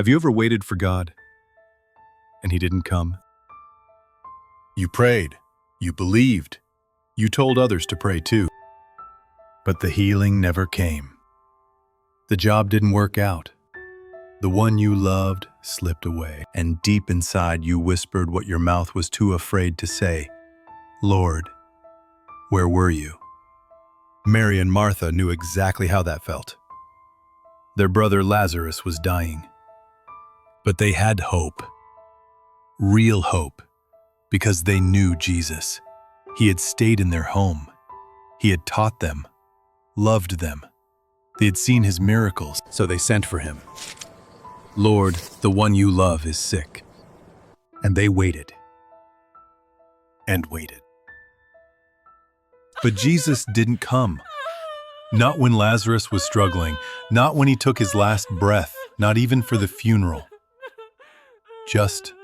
Have you ever waited for God and He didn't come? You prayed, you believed, you told others to pray too, but the healing never came. The job didn't work out. The one you loved slipped away, and deep inside you whispered what your mouth was too afraid to say, "Lord, where were you?" Mary and Martha knew exactly how that felt. Their brother Lazarus was dying. But they had hope. Real hope. Because they knew Jesus. He had stayed in their home. He had taught them, loved them. They had seen His miracles, so they sent for Him. "Lord, the one you love is sick." And they waited. And waited. But Jesus didn't come. Not when Lazarus was struggling, not when he took his last breath, not even for the funeral. Just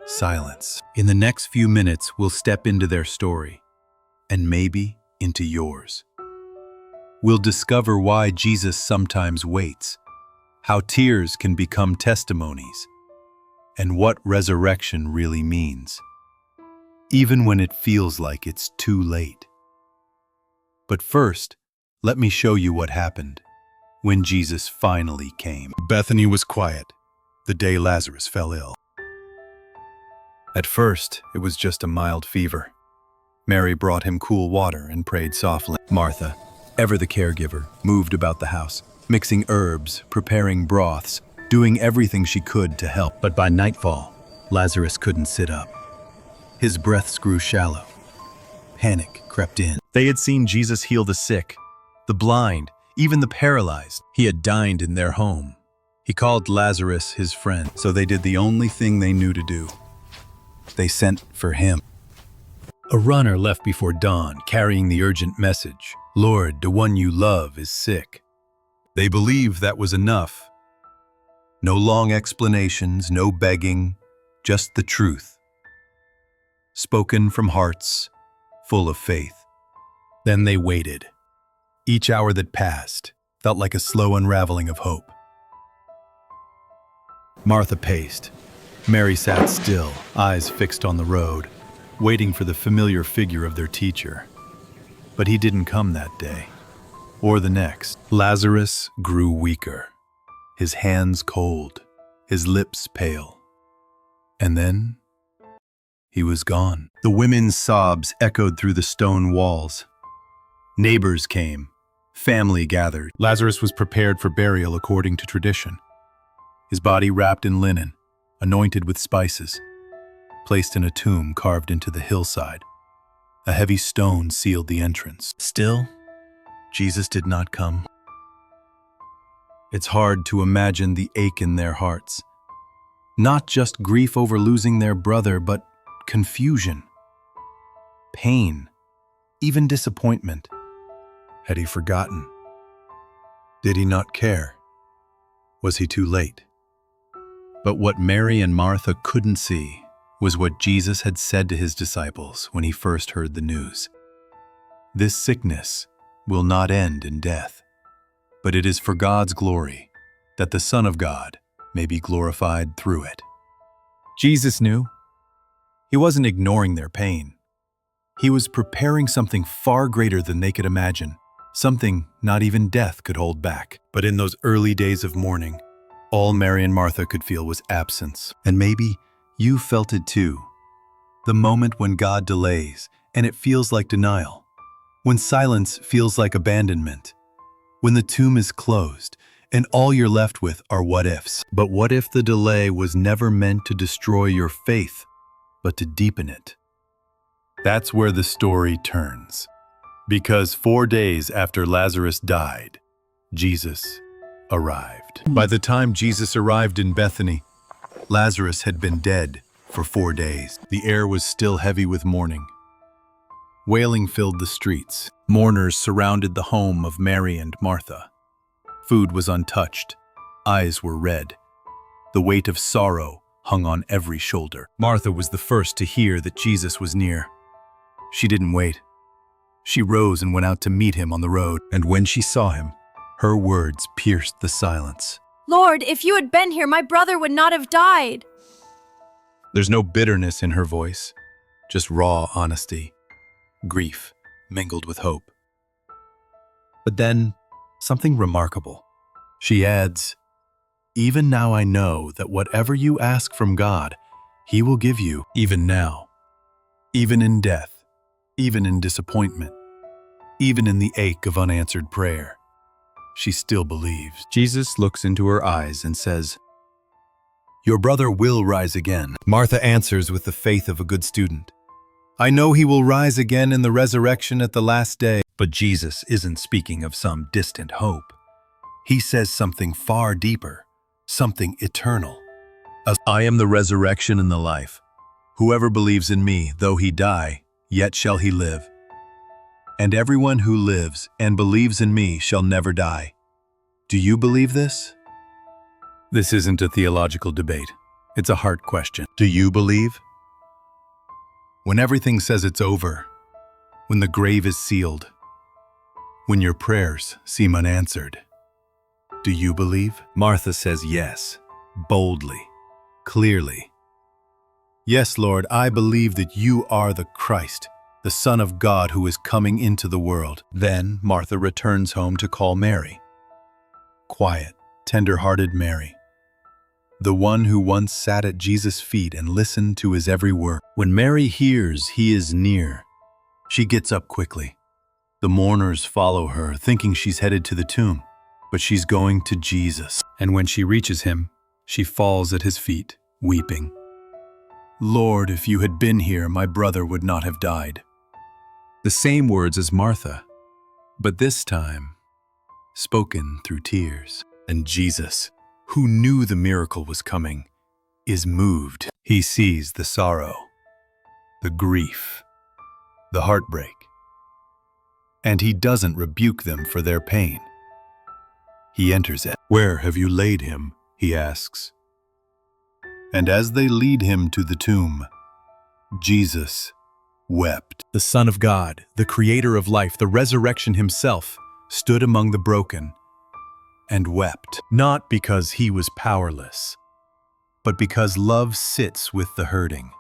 silence. In the next few minutes, we'll step into their story, and maybe into yours. We'll discover why Jesus sometimes waits, how tears can become testimonies, and what resurrection really means, even when it feels like it's too late. But first, let me show you what happened when Jesus finally came. Bethany was quiet the day Lazarus fell ill. At first, it was just a mild fever. Mary brought him cool water and prayed softly. Martha, ever the caregiver, moved about the house, mixing herbs, preparing broths, doing everything she could to help. But by nightfall, Lazarus couldn't sit up. His breaths grew shallow. Panic crept in. They had seen Jesus heal the sick, the blind, even the paralyzed. He had dined in their home. He called Lazarus his friend, so they did the only thing they knew to do. They sent for him. A runner left before dawn, carrying the urgent message, "Lord, the one you love is sick." They believed that was enough. No long explanations, no begging, just the truth. Spoken from hearts full of faith. Then they waited. Each hour that passed felt like a slow unraveling of hope. Martha paced. Mary sat still, eyes fixed on the road, waiting for the familiar figure of their teacher. But he didn't come that day, or the next. Lazarus grew weaker, his hands cold, his lips pale. And then he was gone. The women's sobs echoed through the stone walls. Neighbors came. Family gathered. Lazarus was prepared for burial according to tradition. His body wrapped in linen, anointed with spices, placed in a tomb carved into the hillside. A heavy stone sealed the entrance. Still, Jesus did not come. It's hard to imagine the ache in their hearts. Not just grief over losing their brother, but confusion, pain, even disappointment. Had he forgotten? Did he not care? Was he too late? But what Mary and Martha couldn't see was what Jesus had said to his disciples when he first heard the news. This sickness will not end in death, but it is for God's glory, that the Son of God may be glorified through it. Jesus knew. He wasn't ignoring their pain. He was preparing something far greater than they could imagine, something not even death could hold back. But in those early days of mourning, all Mary and Martha could feel was absence. And maybe you felt it too. The moment when God delays and it feels like denial. When silence feels like abandonment. When the tomb is closed and all you're left with are what ifs. But what if the delay was never meant to destroy your faith, but to deepen it? That's where the story turns. Because 4 days after Lazarus died, Jesus arrived. By the time Jesus arrived in Bethany, Lazarus had been dead for 4 days. The air was still heavy with mourning. Wailing filled the streets. Mourners surrounded the home of Mary and Martha. Food was untouched. Eyes were red. The weight of sorrow hung on every shoulder. Martha was the first to hear that Jesus was near. She didn't wait. She rose and went out to meet him on the road. And when she saw him, her words pierced the silence. Lord, if you had been here, my brother would not have died. There's no bitterness in her voice, just raw honesty, grief mingled with hope. But then, something remarkable. She adds, "Even now I know that whatever you ask from God, He will give you, even now, even in death, even in disappointment, even in the ache of unanswered prayer." She still believes. Jesus looks into her eyes and says, "Your brother will rise again." Martha answers with the faith of a good student. "I know he will rise again in the resurrection at the last day." But Jesus isn't speaking of some distant hope. He says something far deeper, something eternal. "I am the resurrection and the life. Whoever believes in me, though he die, yet shall he live. And everyone who lives and believes in me shall never die." Do you believe this? This isn't a theological debate. It's a heart question. Do you believe? When everything says it's over, when the grave is sealed, when your prayers seem unanswered, do you believe? Martha says yes, boldly, clearly. "Yes, Lord, I believe that you are the Christ, the Son of God who is coming into the world." Then Martha returns home to call Mary. Quiet, tender-hearted Mary, the one who once sat at Jesus' feet and listened to his every word. When Mary hears he is near, she gets up quickly. The mourners follow her, thinking she's headed to the tomb, but she's going to Jesus. And when she reaches him, she falls at his feet, weeping. "Lord, if you had been here, my brother would not have died." The same words as Martha, but this time spoken through tears. And Jesus, who knew the miracle was coming, is moved. He sees the sorrow, the grief, the heartbreak, and he doesn't rebuke them for their pain. He enters it. "Where have you laid him?" he asks. And as they lead him to the tomb, Jesus wept. The Son of God, the Creator of life, the resurrection himself, stood among the broken and wept, not because he was powerless, but because love sits with the hurting,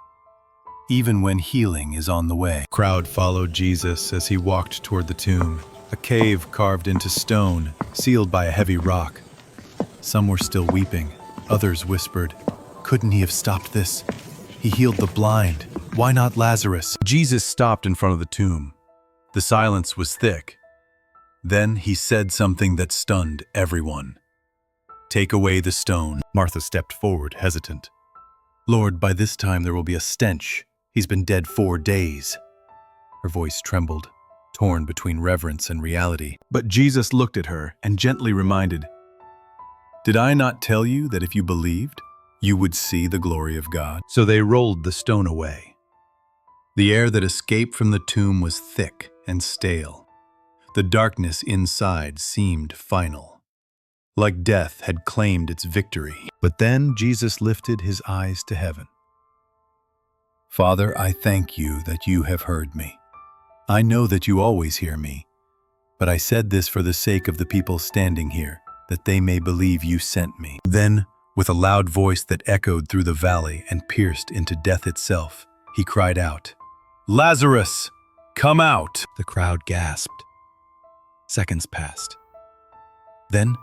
even when healing is on the way. The crowd followed Jesus as he walked toward the tomb, a cave carved into stone, sealed by a heavy rock. Some were still weeping, others whispered, "Couldn't he have stopped this? He healed the blind. Why not Lazarus?" Jesus stopped in front of the tomb. The silence was thick. Then he said something that stunned everyone. "Take away the stone." Martha stepped forward, hesitant. "Lord, by this time there will be a stench. He's been dead 4 days." Her voice trembled, torn between reverence and reality. But Jesus looked at her and gently reminded, "Did I not tell you that if you believed, you would see the glory of God?" So they rolled the stone away. The air that escaped from the tomb was thick and stale. The darkness inside seemed final, like death had claimed its victory. But then Jesus lifted his eyes to heaven. "Father, I thank you that you have heard me. I know that you always hear me, but I said this for the sake of the people standing here, that they may believe you sent me." Then, with a loud voice that echoed through the valley and pierced into death itself, he cried out, "Lazarus, come out!" The crowd gasped. Seconds passed. Then,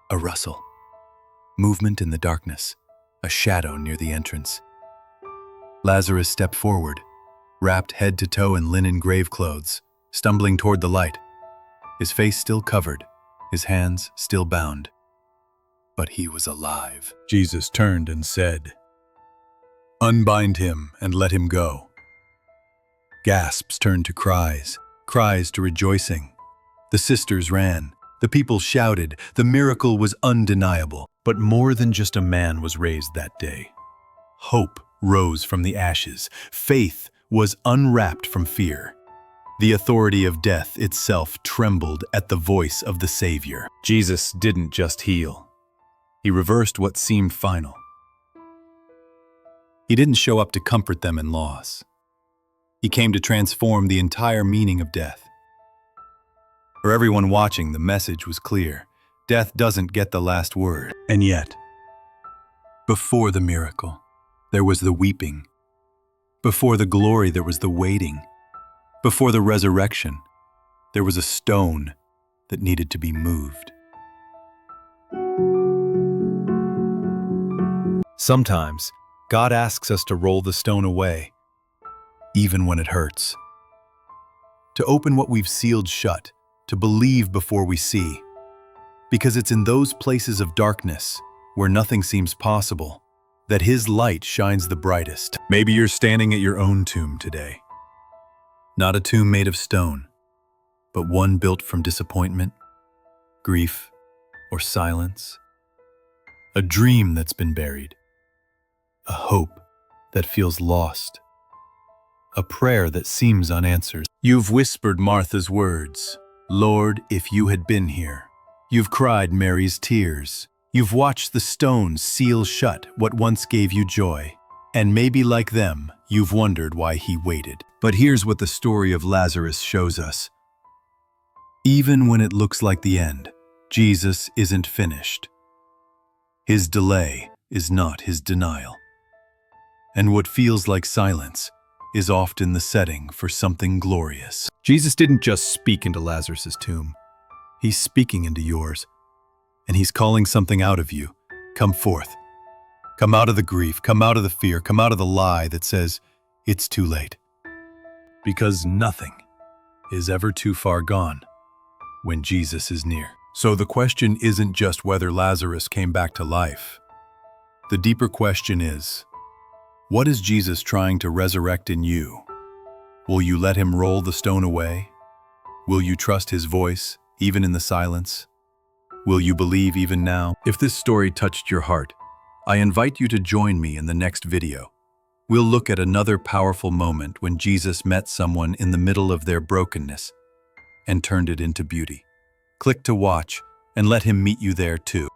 a rustle, movement in the darkness, a shadow near the entrance. Lazarus stepped forward, wrapped head to toe in linen grave clothes, stumbling toward the light, his face still covered, his hands still bound. But he was alive. Jesus turned and said, "Unbind him and let him go." Gasps turned to cries, cries to rejoicing. The sisters ran, the people shouted, the miracle was undeniable. But more than just a man was raised that day. Hope rose from the ashes. Faith was unwrapped from fear. The authority of death itself trembled at the voice of the Savior. Jesus didn't just heal. He reversed what seemed final. He didn't show up to comfort them in loss. He came to transform the entire meaning of death. For everyone watching, the message was clear. Death doesn't get the last word. And yet, before the miracle, there was the weeping. Before the glory, there was the waiting. Before the resurrection, there was a stone that needed to be moved. Sometimes, God asks us to roll the stone away, even when it hurts. To open what we've sealed shut, to believe before we see. Because it's in those places of darkness, where nothing seems possible, that His light shines the brightest. Maybe you're standing at your own tomb today. Not a tomb made of stone, but one built from disappointment, grief, or silence. A dream that's been buried. A hope that feels lost. A prayer that seems unanswered. You've whispered Martha's words, "Lord, if you had been here." You've cried Mary's tears. You've watched the stones seal shut what once gave you joy. And maybe like them, you've wondered why He waited. But here's what the story of Lazarus shows us. Even when it looks like the end, Jesus isn't finished. His delay is not His denial. And what feels like silence is often the setting for something glorious. Jesus didn't just speak into Lazarus' tomb. He's speaking into yours. And He's calling something out of you. Come forth. Come out of the grief. Come out of the fear. Come out of the lie that says it's too late. Because nothing is ever too far gone when Jesus is near. So the question isn't just whether Lazarus came back to life. The deeper question is, what is Jesus trying to resurrect in you? Will you let Him roll the stone away? Will you trust His voice, even in the silence? Will you believe even now? If this story touched your heart, I invite you to join me in the next video. We'll look at another powerful moment when Jesus met someone in the middle of their brokenness and turned it into beauty. Click to watch and let Him meet you there too.